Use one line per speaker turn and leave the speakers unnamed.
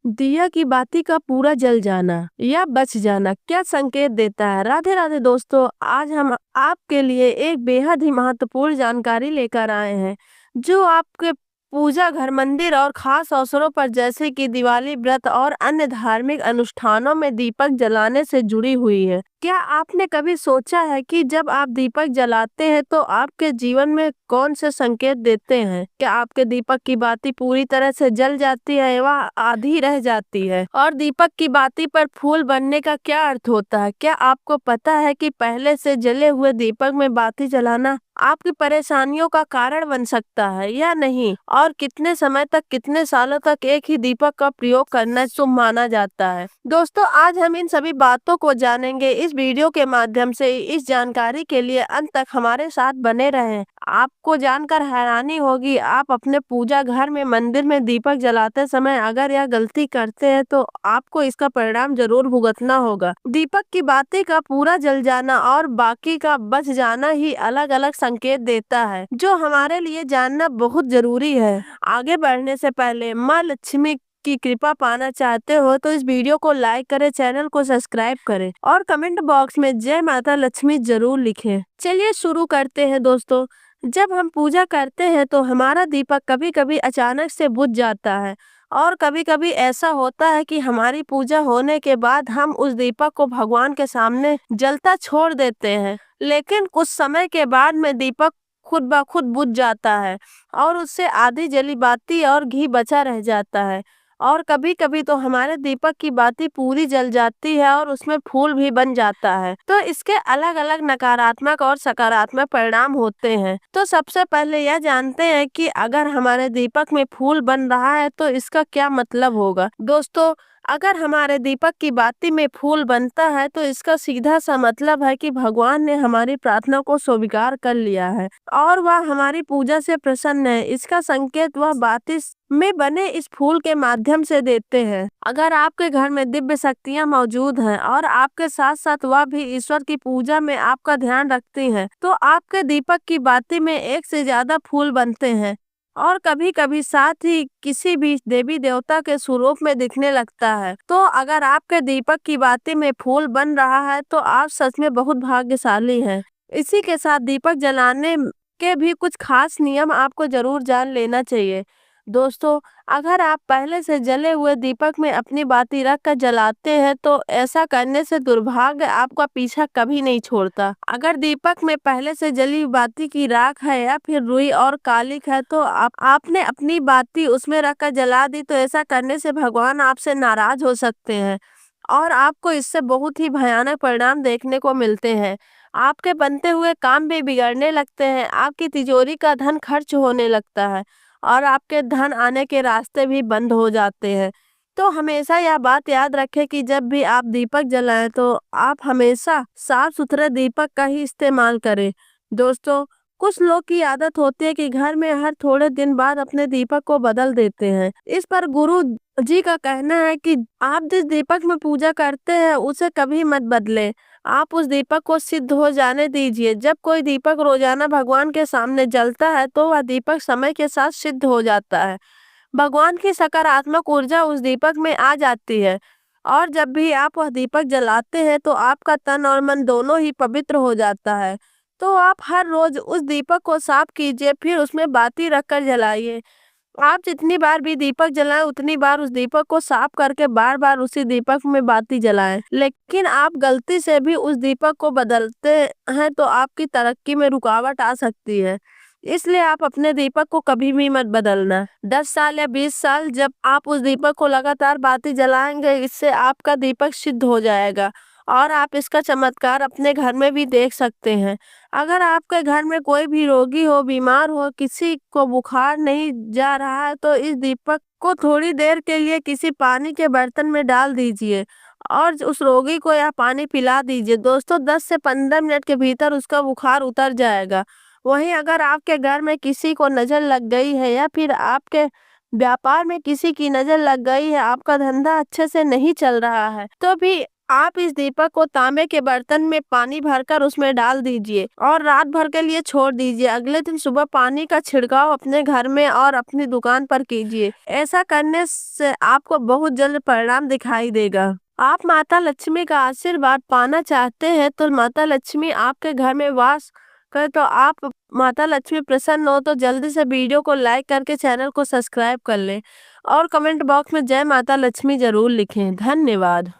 दिया की बाती का पूरा जल जाना या बच जाना क्या संकेत देता है। राधे राधे दोस्तों, आज हम आपके लिए एक बेहद ही महत्वपूर्ण जानकारी लेकर आए हैं जो आपके पूजा घर, मंदिर और खास अवसरों पर जैसे कि दिवाली, व्रत और अन्य धार्मिक अनुष्ठानों में दीपक जलाने से जुड़ी हुई है। क्या आपने कभी सोचा है कि जब आप दीपक जलाते हैं तो आपके जीवन में कौन से संकेत देते हैं? क्या आपके दीपक की बाती पूरी तरह से जल जाती है, वह आधी रह जाती है? और दीपक की बाती पर फूल बनने का क्या अर्थ होता है? क्या आपको पता है कि पहले से जले हुए दीपक में बाती जलाना आपकी परेशानियों का कारण बन सकता है या नहीं? और कितने समय तक, कितने सालों तक एक ही दीपक का प्रयोग करना शुभ माना जाता है? दोस्तों, आज हम इन सभी बातों को जानेंगे इस वीडियो के माध्यम से। इस जानकारी के लिए अंत तक हमारे साथ बने रहें। आपको जानकर हैरानी होगी, आप अपने पूजा घर में, मंदिर में दीपक जलाते समय अगर यह गलती करते हैं तो आपको इसका परिणाम जरूर भुगतना होगा। दीपक की बाती का पूरा जल जाना और बाकी का बच जाना ही अलग अलग संकेत देता है, जो हमारे लिए जानना बहुत जरूरी है। आगे बढ़ने से पहले माँ लक्ष्मी की कृपा पाना चाहते हो तो इस वीडियो को लाइक करें, चैनल को सब्सक्राइब करें और कमेंट बॉक्स में जय माता लक्ष्मी जरूर लिखें। चलिए शुरू करते हैं दोस्तों। जब हम पूजा करते हैं तो हमारा दीपक कभी कभी अचानक से बुझ जाता है और कभी कभी ऐसा होता है कि हमारी पूजा होने के बाद हम उस दीपक को भगवान के सामने जलता छोड़ देते हैं, लेकिन कुछ समय के बाद में दीपक खुद ब खुद बुझ जाता है और उससे आधी जली बाती और घी बचा रह जाता है। और कभी कभी तो हमारे दीपक की बाती पूरी जल जाती है और उसमें फूल भी बन जाता है। तो इसके अलग अलग नकारात्मक और सकारात्मक परिणाम होते हैं। तो सबसे पहले यह जानते हैं कि अगर हमारे दीपक में फूल बन रहा है तो इसका क्या मतलब होगा। दोस्तों, अगर हमारे दीपक की बाती में फूल बनता है तो इसका सीधा सा मतलब है कि भगवान ने हमारी प्रार्थना को स्वीकार कर लिया है और वह हमारी पूजा से प्रसन्न है। इसका संकेत वह बाती में बने इस फूल के माध्यम से देते हैं। अगर आपके घर में दिव्य शक्तियां मौजूद हैं और आपके साथ साथ वह भी ईश्वर की पूजा में आपका ध्यान रखती हैं, तो आपके दीपक की बाती में एक से ज्यादा फूल बनते हैं और कभी कभी साथ ही किसी भी देवी देवता के स्वरूप में दिखने लगता है। तो अगर आपके दीपक की बाती में फूल बन रहा है तो आप सच में बहुत भाग्यशाली हैं। इसी के साथ दीपक जलाने के भी कुछ खास नियम आपको जरूर जान लेना चाहिए। दोस्तों, अगर आप पहले से जले हुए दीपक में अपनी बाती रख कर जलाते हैं तो ऐसा करने से दुर्भाग्य आपका पीछा कभी नहीं छोड़ता। अगर दीपक में पहले से जली बाती की राख है या फिर रुई और कालिक है तो आपने अपनी बाती उसमें रख कर जला दी तो ऐसा करने से भगवान आपसे नाराज हो सकते हैं और आपको इससे बहुत ही भयानक परिणाम देखने को मिलते हैं। आपके बनते हुए काम भी बिगड़ने लगते हैं, आपकी तिजोरी का धन खर्च होने लगता है और आपके धन आने के रास्ते भी बंद हो जाते हैं। तो हमेशा यह बात याद रखें कि जब भी आप दीपक जलाएं तो आप हमेशा साफ सुथरे दीपक का ही इस्तेमाल करें। दोस्तों, कुछ लोग की आदत होती है कि घर में हर थोड़े दिन बाद अपने दीपक को बदल देते हैं। इस पर गुरु जी का कहना है कि आप जिस दीपक में पूजा करते हैं उसे कभी मत बदलें। आप उस दीपक को सिद्ध हो जाने दीजिए। जब कोई दीपक रोजाना भगवान के सामने जलता है तो वह दीपक समय के साथ सिद्ध हो जाता है। भगवान की सकारात्मक ऊर्जा उस दीपक में आ जाती है और जब भी आप वह दीपक जलाते हैं तो आपका तन और मन दोनों ही पवित्र हो जाता है। तो आप हर रोज उस दीपक को साफ कीजिए, फिर उसमें बाती रखकर जलाइए। आप जितनी बार भी दीपक जलाएं उतनी बार उस दीपक को साफ करके बार बार उसी दीपक में बाती जलाएं। लेकिन आप गलती से भी उस दीपक को बदलते हैं तो आपकी तरक्की में रुकावट आ सकती है। इसलिए आप अपने दीपक को कभी भी मत बदलना। 10 साल या 20 साल जब आप उस दीपक को लगातार बाती जलाएंगे, इससे आपका दीपक सिद्ध हो जाएगा और आप इसका चमत्कार अपने घर में भी देख सकते हैं। अगर आपके घर में कोई भी रोगी हो, बीमार हो, किसी को बुखार नहीं जा रहा है तो इस दीपक को थोड़ी देर के लिए किसी पानी के बर्तन में डाल दीजिए और उस रोगी को यह पानी पिला दीजिए। दोस्तों, 10 से 15 मिनट के भीतर उसका बुखार उतर जाएगा। वहीं अगर आपके घर में किसी को नजर लग गई है या फिर आपके व्यापार में किसी की नजर लग गई है, आपका धंधा अच्छे से नहीं चल रहा है, तो भी आप इस दीपक को तांबे के बर्तन में पानी भरकर उसमें डाल दीजिए और रात भर के लिए छोड़ दीजिए। अगले दिन सुबह पानी का छिड़काव अपने घर में और अपनी दुकान पर कीजिए। ऐसा करने से आपको बहुत जल्द परिणाम दिखाई देगा। आप माता लक्ष्मी का आशीर्वाद पाना चाहते हैं तो माता लक्ष्मी आपके घर में वास कर, तो आप माता लक्ष्मी प्रसन्न हो तो जल्दी से वीडियो को लाइक करके चैनल को सब्सक्राइब कर लें और कमेंट बॉक्स में जय माता लक्ष्मी जरूर लिखें। धन्यवाद।